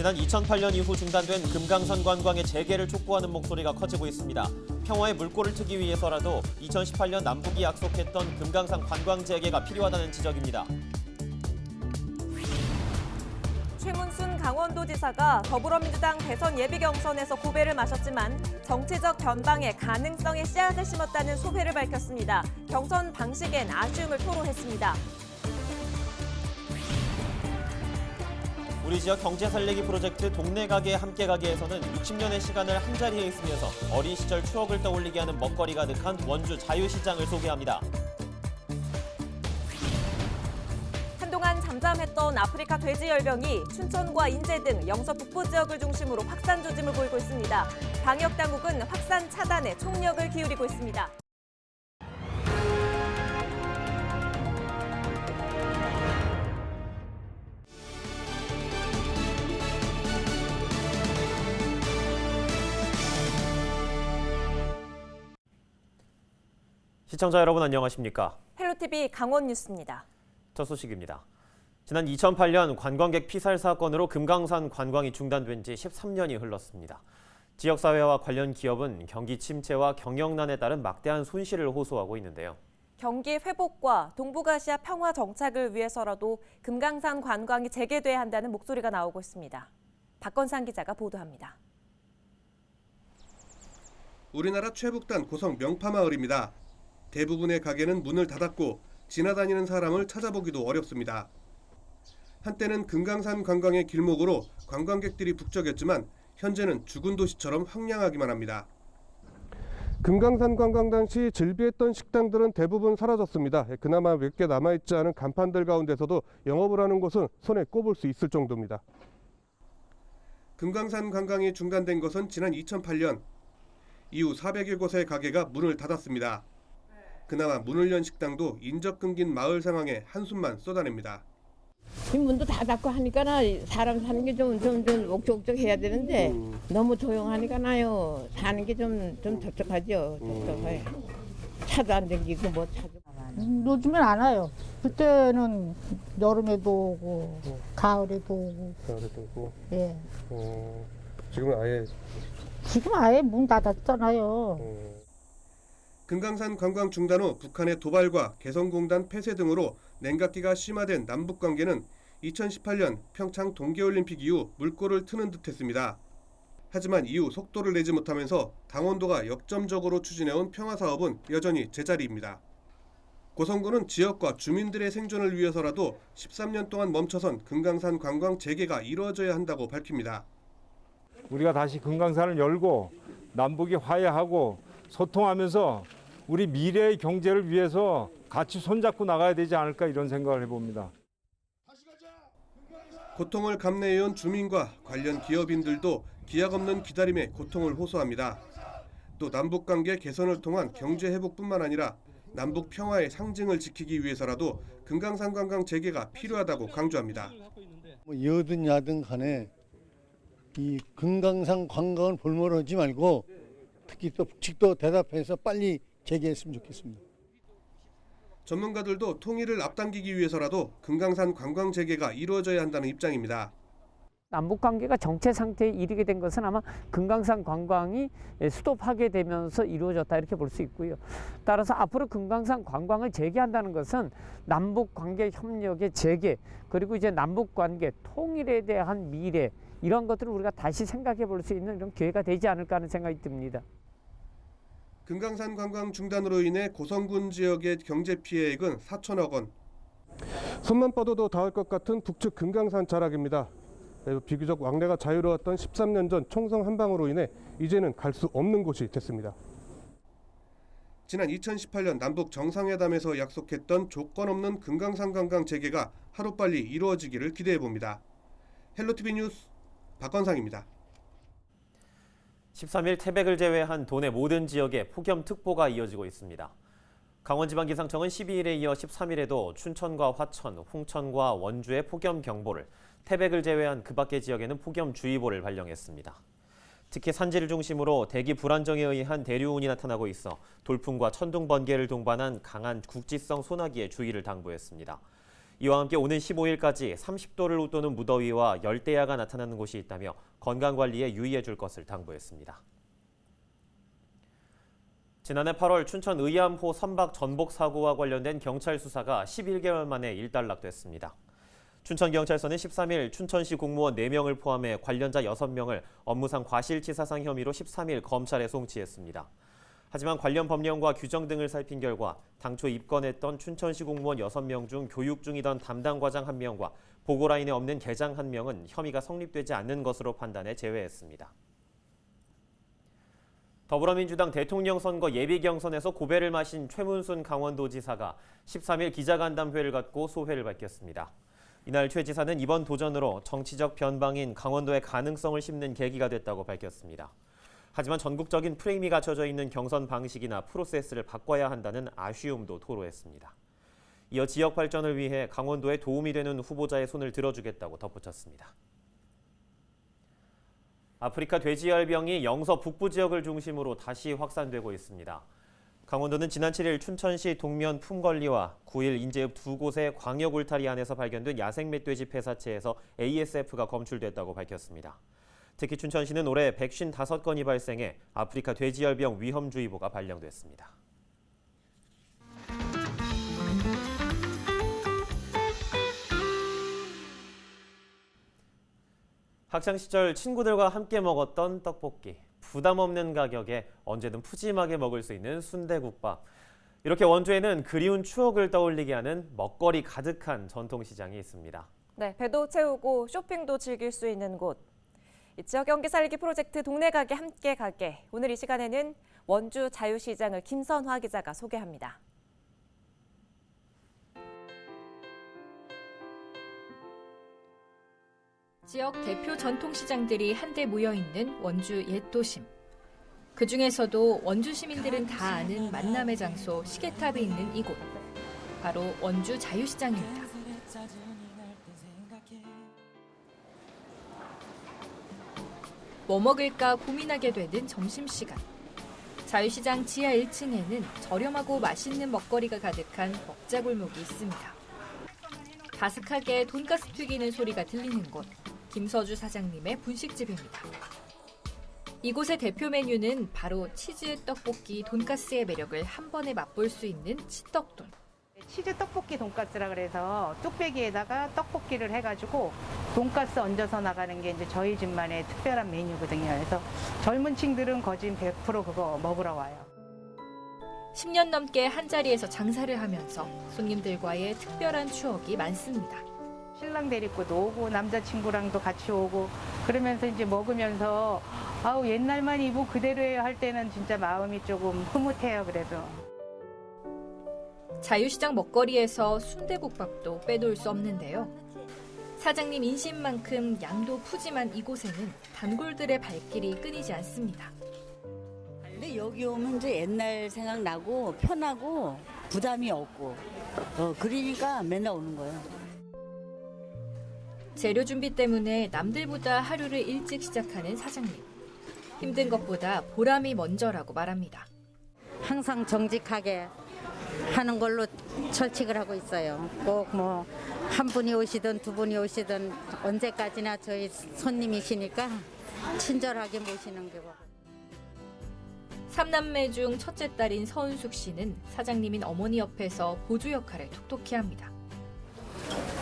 지난 2008년 이후 중단된 금강산 관광의 재개를 촉구하는 목소리가 커지고 있습니다. 평화의 물꼬를 트기 위해서라도 2018년 남북이 약속했던 금강산 관광 재개가 필요하다는 지적입니다. 최문순 강원도지사가 더불어민주당 대선 예비 경선에서 고배를 마셨지만 정치적 변방의 가능성의 씨앗을 심었다는 소회를 밝혔습니다. 경선 방식엔 아쉬움을 토로했습니다. 우리 지역 경제 살리기 프로젝트 동네 가게 함께 가게에서는 60년의 시간을 한자리에 있으면서 어린 시절 추억을 떠올리게 하는 먹거리 가득한 원주 자유시장을 소개합니다. 한동안 잠잠했던 아프리카 돼지열병이 춘천과 인제 등 영서 북부 지역을 중심으로 확산 조짐을 보이고 있습니다. 방역 당국은 확산 차단에 총력을 기울이고 있습니다. 시청자 여러분 안녕하십니까? 헬로티비 강원 뉴스입니다. 첫 소식입니다. 지난 2008년 관광객 피살 사건으로 금강산 관광이 중단된 지 13년이 흘렀습니다. 지역사회와 관련 기업은 경기 침체와 경영난에 따른 막대한 손실을 호소하고 있는데요. 경기 회복과 동북아시아 평화 정착을 위해서라도 금강산 관광이 재개돼야 한다는 목소리가 나오고 있습니다. 박건상 기자가 보도합니다. 우리나라 최북단 고성 명파마을입니다. 대부분의 가게는 문을 닫았고 지나다니는 사람을 찾아보기도 어렵습니다. 한때는 금강산 관광의 길목으로 관광객들이 북적였지만 현재는 죽은 도시처럼 황량하기만 합니다. 금강산 관광 당시 즐비했던 식당들은 대부분 사라졌습니다. 그나마 몇 개 남아있지 않은 간판들 가운데서도 영업을 하는 곳은 손에 꼽을 수 있을 정도입니다. 금강산 관광이 중단된 것은 지난 2008년. 이후 400여 곳의 가게가 문을 닫았습니다. 그나마 문을 연 식당도 인적 끊긴 마을 상황에 한숨만 쏟아냅니다. 문도 다 닫고 하니까 사람 사는 게 좀 옥적옥적 해야 되는데 너무 조용하니까 나요. 사는 게 좀 적적하죠. 적적해. 차도 안 댕기고 뭐 차도. 요즘엔 안 와요. 그때는 여름에도 오고 가을에도 오고. 가을에도 오고. 예. 지금은 지금 아예 문 닫았잖아요. 금강산 관광 중단 후 북한의 도발과 개성공단 폐쇄 등으로 냉각기가 심화된 남북 관계는 2018년 평창 동계올림픽 이후 물꼬를 트는 듯했습니다. 하지만 이후 속도를 내지 못하면서 강원도가 역점적으로 추진해온 평화사업은 여전히 제자리입니다. 고성군은 지역과 주민들의 생존을 위해서라도 13년 동안 멈춰선 금강산 관광 재개가 이루어져야 한다고 밝힙니다. 우리가 다시 금강산을 열고 남북이 화해하고 소통하면서 우리 미래의 경제를 위해서 같이 손잡고 나가야 되지 않을까 이런 생각을 해봅니다. 고통을 감내해온 주민과 관련 기업인들도 기약 없는 기다림에 고통을 호소합니다. 또 남북관계 개선을 통한 경제 회복뿐만 아니라 남북 평화의 상징을 지키기 위해서라도 금강산 관광 재개가 필요하다고 강조합니다. 여든 야든 간에 이 금강산 관광을 볼모르지 말고 특히 또 북측도 대답해서 빨리 재개했으면 좋겠습니다. 전문가들도 통일을 앞당기기 위해서라도 금강산 관광 재개가 이루어져야 한다는 입장입니다. 남북 관계가 정체 상태에 이르게 된 것은 아마 금강산 관광이 스톱하게 되면서 이루어졌다 이렇게 볼 수 있고요. 따라서 앞으로 금강산 관광을 재개한다는 것은 남북 관계 협력의 재개 그리고 이제 남북 관계 통일에 대한 미래 이런 것들을 우리가 다시 생각해 볼 수 있는 이런 기회가 되지 않을까 하는 생각이 듭니다. 금강산 관광 중단으로 인해 고성군 지역의 경제 피해액은 4천억 원. 손만 뻗어도 닿을 것 같은 북측 금강산 자락입니다. 비교적 왕래가 자유로웠던 13년 전 총성 한방으로 인해 이제는 갈 수 없는 곳이 됐습니다. 지난 2018년 남북 정상회담에서 약속했던 조건 없는 금강산 관광 재개가 하루빨리 이루어지기를 기대해봅니다. 헬로티비 뉴스 박건상입니다. 13일 태백을 제외한 도내 모든 지역에 폭염특보가 이어지고 있습니다. 강원지방기상청은 12일에 이어 13일에도 춘천과 화천, 홍천과 원주에 폭염경보를, 태백을 제외한 그 밖의 지역에는 폭염주의보를 발령했습니다. 특히 산지를 중심으로 대기 불안정에 의한 대류운이 나타나고 있어 돌풍과 천둥 번개를 동반한 강한 국지성 소나기에 주의를 당부했습니다. 이와 함께 오는 15일까지 30도를 웃도는 무더위와 열대야가 나타나는 곳이 있다며 건강관리에 유의해 줄 것을 당부했습니다. 지난해 8월 춘천 의암호 선박 전복 사고와 관련된 경찰 수사가 11개월 만에 일단락됐습니다. 춘천경찰서는 13일 춘천시 공무원 4명을 포함해 관련자 6명을 업무상 과실치사상 혐의로 13일 검찰에 송치했습니다. 하지만 관련 법령과 규정 등을 살핀 결과 당초 입건했던 춘천시 공무원 6명 중 교육 중이던 담당 과장 1명과 보고라인에 없는 계장 1명은 혐의가 성립되지 않는 것으로 판단해 제외했습니다. 더불어민주당 대통령 선거 예비 경선에서 고배를 마신 최문순 강원도지사가 13일 기자간담회를 갖고 소회를 밝혔습니다. 이날 최 지사는 이번 도전으로 정치적 변방인 강원도의 가능성을 심는 계기가 됐다고 밝혔습니다. 하지만 전국적인 프레임이 갖춰져 있는 경선 방식이나 프로세스를 바꿔야 한다는 아쉬움도 토로했습니다. 이어 지역 발전을 위해 강원도에 도움이 되는 후보자의 손을 들어주겠다고 덧붙였습니다. 아프리카 돼지열병이 영서 북부 지역을 중심으로 다시 확산되고 있습니다. 강원도는 지난 7일 춘천시 동면 품걸리와 9일 인제읍 2곳의 광역 울타리 안에서 발견된 야생 멧돼지 폐사체에서 ASF가 검출됐다고 밝혔습니다. 특히 춘천시는 올해 155건이 발생해 아프리카 돼지열병 위험주의보가 발령됐습니다. 학창시절 친구들과 함께 먹었던 떡볶이, 부담 없는 가격에 언제든 푸짐하게 먹을 수 있는 순대국밥. 이렇게 원주에는 그리운 추억을 떠올리게 하는 먹거리 가득한 전통시장이 있습니다. 네, 배도 채우고 쇼핑도 즐길 수 있는 곳. 이 지역 경기 살리기 프로젝트 동네 가게 함께 가게. 오늘 이 시간에는 원주 자유시장을 김선화 기자가 소개합니다. 지역 대표 전통시장들이 한데 모여있는 원주 옛도심. 그중에서도 원주 시민들은 다 아는 만남의 장소 시계탑이 있는 이곳. 바로 원주 자유시장입니다. 뭐 먹을까 고민하게 되는 점심시간. 자유시장 지하 1층에는 저렴하고 맛있는 먹거리가 가득한 먹자골목이 있습니다. 바삭하게 돈가스 튀기는 소리가 들리는 곳. 김서주 사장님의 분식집입니다. 이곳의 대표 메뉴는 바로 치즈 떡볶이 돈가스의 매력을 한 번에 맛볼 수 있는 치떡돈. 치즈 떡볶이 돈가스라 그래서 뚝배기에다가 떡볶이를 해가지고 돈가스 얹어서 나가는 게 이제 저희 집만의 특별한 메뉴거든요. 그래서 젊은 층들은 거진 100% 그거 먹으러 와요. 10년 넘게 한자리에서 장사를 하면서 손님들과의 특별한 추억이 많습니다. 신랑 데리고도 오고 남자친구랑도 같이 오고 그러면서 이제 먹으면서 아우 옛날만 이거 그대로 해야 할 때는 진짜 마음이 조금 흐뭇해요. 그래도. 자유시장 먹거리에서 순대국밥도 빼놓을 수 없는데요. 사장님 인심만큼 양도 푸짐한 이곳에는 단골들의 발길이 끊이지 않습니다. 근데 여기 오면 이제 옛날 생각나고 편하고 부담이 없고 그러니까 맨날 오는 거예요. 재료 준비 때문에 남들보다 하루를 일찍 시작하는 사장님. 힘든 것보다 보람이 먼저라고 말합니다. 항상 정직하게 하는 걸로 철칙을 하고 있어요. 꼭 뭐 한 분이 오시든 두 분이 오시든 언제까지나 저희 손님이시니까 친절하게 모시는 게 뭐. 삼남매 중 첫째 딸인 서은숙 씨는 사장님인 어머니 옆에서 보조 역할을 톡톡히 합니다.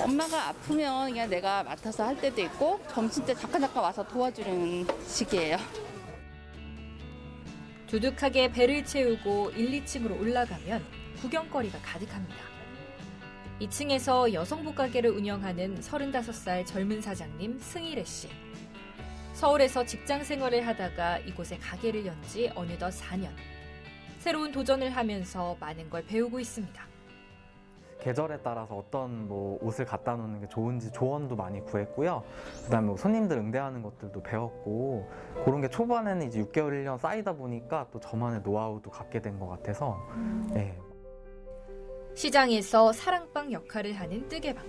엄마가 아프면 그냥 내가 맡아서 할 때도 있고 점심 때 잠깐 와서 도와주는 식이에요. 두둑하게 배를 채우고 1, 2층으로 올라가면 구경거리가 가득합니다. 2층에서 여성복 가게를 운영하는 35살 젊은 사장님 승일애 씨. 서울에서 직장 생활을 하다가 이곳에 가게를 연 지 어느덧 4년. 새로운 도전을 하면서 많은 걸 배우고 있습니다. 계절에 따라서 어떤 뭐 옷을 갖다 놓는 게 좋은지 조언도 많이 구했고요. 그다음에 뭐 손님들 응대하는 것들도 배웠고 그런 게 초반에는 이제 6개월, 1년 쌓이다 보니까 또 저만의 노하우도 갖게 된 것 같아서 네. 시장에서 사랑방 역할을 하는 뜨개방.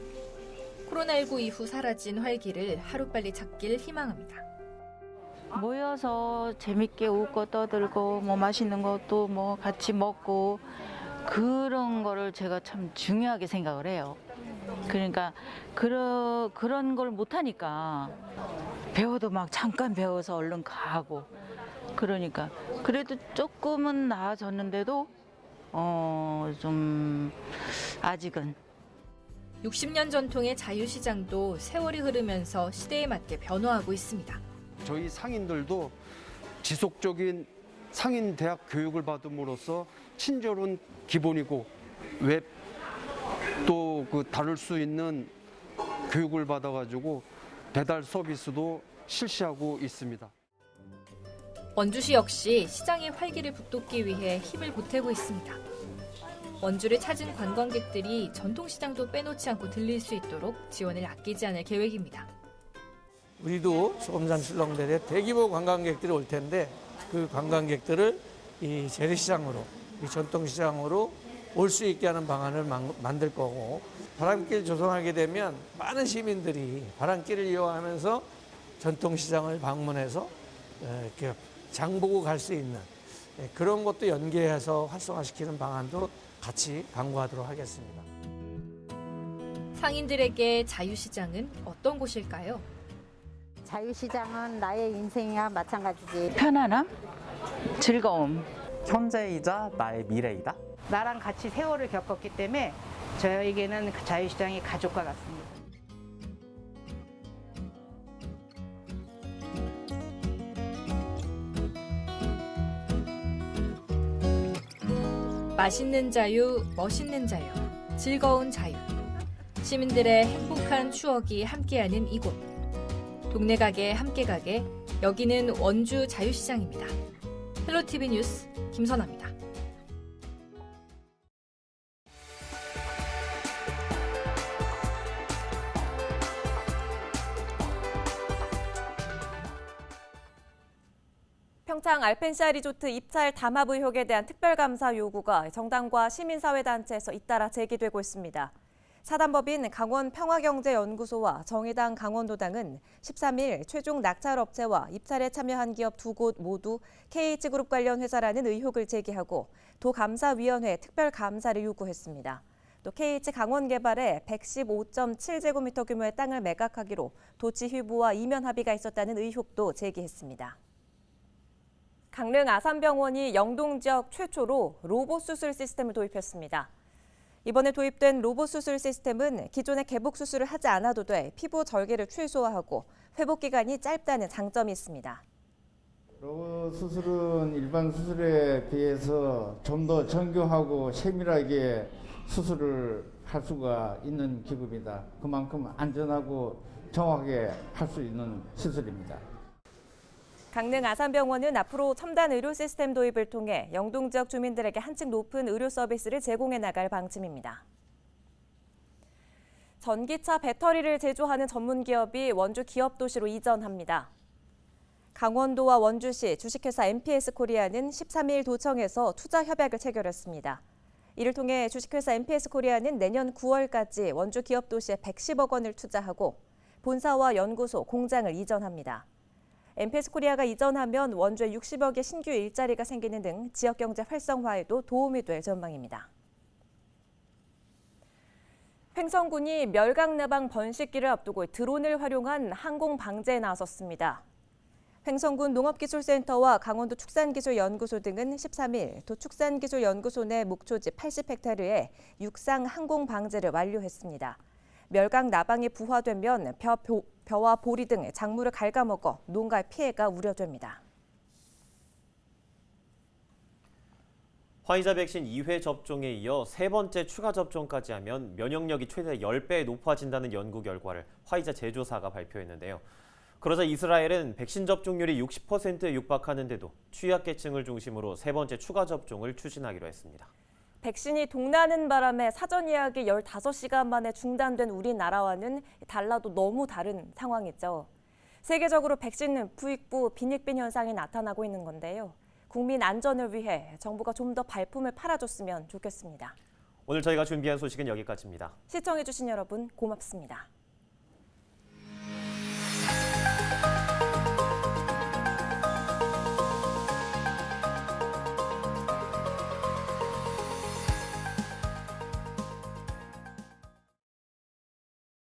코로나19 이후 사라진 활기를 하루빨리 찾길 희망합니다. 모여서 재밌게 웃고 떠들고 뭐 맛있는 것도 뭐 같이 먹고 그런 거를 제가 참 중요하게 생각을 해요. 그러니까 그런 걸 못하니까 배워도 막 잠깐 배워서 얼른 가고 그러니까 그래도 조금은 나아졌는데도 좀 아직은 60년 전통의 자유시장도 세월이 흐르면서 시대에 맞게 변화하고 있습니다. 저희 상인들도 지속적인 상인 대학 교육을 받음으로써 친절은 기본이고 웹 또 그 다룰 수 있는 교육을 받아가지고 배달 서비스도 실시하고 있습니다. 원주시 역시 시장의 활기를 북돋기 위해 힘을 보태고 있습니다. 원주를 찾은 관광객들이 전통시장도 빼놓지 않고 들릴 수 있도록 지원을 아끼지 않을 계획입니다. 우리도 소금산 출렁다리에 대규모 관광객들이 올 텐데 그 관광객들을 이 재래시장으로, 이 전통시장으로 올 수 있게 하는 방안을 만들 거고 바람길 조성하게 되면 많은 시민들이 바람길을 이용하면서 전통시장을 방문해서 이렇게 장보고 갈 수 있는 그런 것도 연계해서 활성화시키는 방안도 같이 강구하도록 하겠습니다. 상인들에게 자유시장은 어떤 곳일까요? 자유시장은 나의 인생이야 마찬가지지. 편안함, 즐거움. 현재이자 나의 미래이다. 나랑 같이 세월을 겪었기 때문에 저에게는 그 자유시장이 가족과 같습니다. 맛있는 자유, 멋있는 자유, 즐거운 자유. 시민들의 행복한 추억이 함께하는 이곳. 동네 가게 함께 가게, 여기는 원주 자유시장입니다. 헬로티비 뉴스 김선아입니다. 평창 알펜시아 리조트 입찰 담합 의혹에 대한 특별감사 요구가 정당과 시민사회단체에서 잇따라 제기되고 있습니다. 사단법인 강원평화경제연구소와 정의당 강원도당은 13일 최종 낙찰업체와 입찰에 참여한 기업 두 곳 모두 KH그룹 관련 회사라는 의혹을 제기하고 도감사위원회에 특별감사를 요구했습니다. 또 KH강원개발에 115.7제곱미터 규모의 땅을 매각하기로 도지휘부와 이면 합의가 있었다는 의혹도 제기했습니다. 강릉 아산병원이 영동 지역 최초로 로봇 수술 시스템을 도입했습니다. 이번에 도입된 로봇 수술 시스템은 기존의 개복 수술을 하지 않아도 돼 피부 절개를 최소화하고 회복 기간이 짧다는 장점이 있습니다. 로봇 수술은 일반 수술에 비해서 좀 더 정교하고 세밀하게 수술을 할 수가 있는 기구입니다. 그만큼 안전하고 정확하게 할 수 있는 시술입니다. 강릉 아산병원은 앞으로 첨단 의료 시스템 도입을 통해 영동 지역 주민들에게 한층 높은 의료 서비스를 제공해 나갈 방침입니다. 전기차 배터리를 제조하는 전문 기업이 원주 기업도시로 이전합니다. 강원도와 원주시 주식회사 MPS코리아는 13일 도청에서 투자 협약을 체결했습니다. 이를 통해 주식회사 MPS코리아는 내년 9월까지 원주 기업도시에 110억 원을 투자하고 본사와 연구소, 공장을 이전합니다. MPS코리아가 이전하면 원주에 60억의 신규 일자리가 생기는 등 지역경제 활성화에도 도움이 될 전망입니다. 횡성군이 멸강내방 번식기를 앞두고 드론을 활용한 항공 방제에 나섰습니다. 횡성군 농업기술센터와 강원도 축산기술연구소 등은 13일 도 축산기술연구소 내 목초지 80헥타르에 육상 항공 방제를 완료했습니다. 멸강 나방이 부화되면 벼와 보리 등 작물을 갉아먹어 농가의 피해가 우려됩니다. 화이자 백신 2회 접종에 이어 세 번째 추가 접종까지 하면 면역력이 최대 10배 높아진다는 연구 결과를 화이자 제조사가 발표했는데요. 그러자 이스라엘은 백신 접종률이 60%에 육박하는데도 취약계층을 중심으로 세 번째 추가 접종을 추진하기로 했습니다. 백신이 동나는 바람에 사전 예약이 15시간 만에 중단된 우리나라와는 달라도 너무 다른 상황이죠. 세계적으로 백신 부익부, 빈익빈 현상이 나타나고 있는 건데요. 국민 안전을 위해 정부가 좀 더 발품을 팔아줬으면 좋겠습니다. 오늘 저희가 준비한 소식은 여기까지입니다. 시청해주신 여러분 고맙습니다.